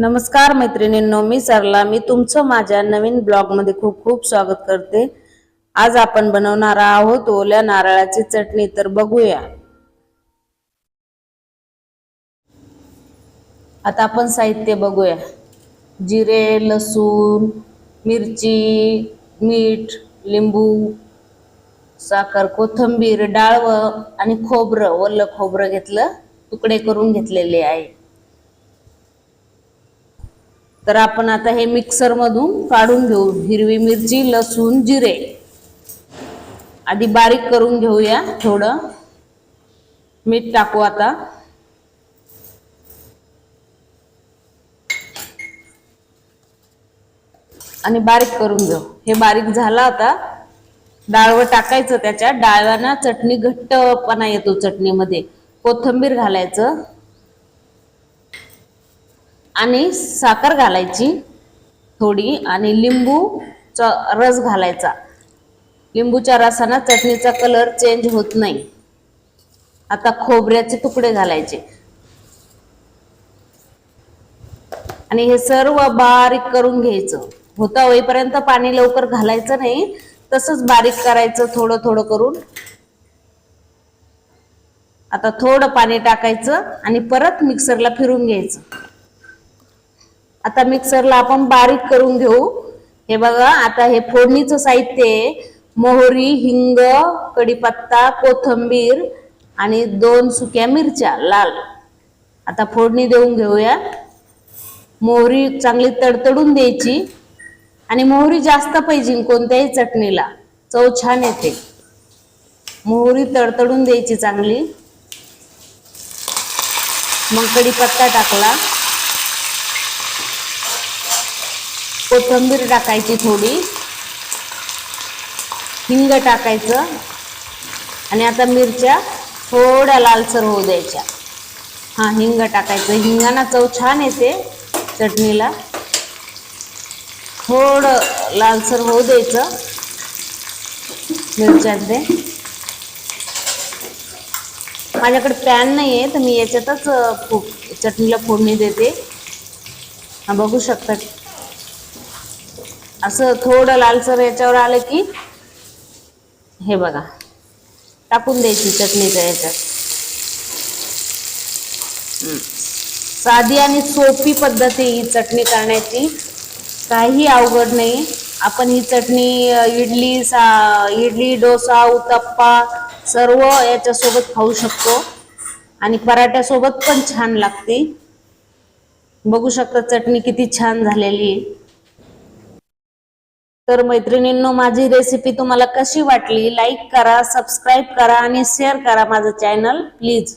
नमस्कार मैत्रिणींनो, मी सरला. मी तुमचं माझ्या नवीन ब्लॉग मध्ये खूप खूप स्वागत करते. आज आपण बनवणार आहोत ओल्या नारळाची चटणी. तर बघूया. आता आपण साहित्य बघूया. जिरे, लसूण, मिरची, मीठ, लिंबू, साखर, कोथिंबीर, डाळ आणि खोबरं, ओलं खोबरं घेतलं, तुकडे करून घेतलेले आहे. तर आपण आता हे मिक्सर मधून काढून घेऊ. हिरवी मिरची, लसूण, जिरे आधी बारीक करून घेऊया. थोडं मीठ टाकू आता. आणि बारीक करून घेऊ. हे बारीक झालं. आता डाळवं टाकायचं. त्याच्या डाळवाना चटणी घट्टपणा येतो चटणीमध्ये. कोथिंबीर घालायचं आणि साखर घालायची थोडी आणि लिंबूचा रस घालायचा. लिंबूच्या रसाने चटणीचा कलर चेंज होत नाही. आता खोबऱ्याचे तुकडे घालायचे आणि हे सर्व बारीक करून घ्यायचं. होता होईपर्यंत पाणी लवकर घालायचं नाही, तसंच बारीक करायचं थोडं थोडं करून. आता थोडं पाणी टाकायचं आणि परत मिक्सरला फिरून घ्यायचं. आता मिक्सरला आपण बारीक करून घेऊ. हे बघा, आता हे फोडणीचं साहित्य आहे. मोहरी, हिंग, कढीपत्ता, कोथिंबीर आणि 2 सुक्या मिरच्या लाल. आता फोडणी देऊन घेऊया. मोहरी चांगली तडतडून द्यायची आणि मोहरी जास्त पाहिजे कोणत्याही चटणीला, चव छान येते. मोहरी तडतडून द्यायची चांगली. मग कढीपत्ता टाकला, कोथिंबीर टाकायची थोडी, हिंग टाकायचं आणि आता मिरच्या थोड्या लालसर होऊ द्यायच्या. हिंग टाकायचं. हिंगाना चव छान येते चटणीला. थोडं लालसर होऊ द्यायचं मिरच्यांचे. माझ्याकडे पॅन नाही आहे, तर मी याच्यातच चटणीला फोडणी देते. बघू शकता. असं थोडं लालसर याच्यावर आलं की हे बघा, टाकून द्यायची चटणीच्या याच्यात. साधी आणि सोपी पद्धत आहे ही चटणी करण्याची. काही अवघड नाही. आपण ही चटणी इडली, डोसा, उत्तप्पा सर्व याच्यासोबत खाऊ शकतो आणि पराठ्यासोबत पण छान लागते. बघू शकता चटणी किती छान झालेली आहे. तर मैत्रिणींनो, माझी रेसिपी तुम्हाला कशी वाटली? लाईक करा, सबस्क्राईब करा आणि शेअर करा माझं चॅनल प्लीज.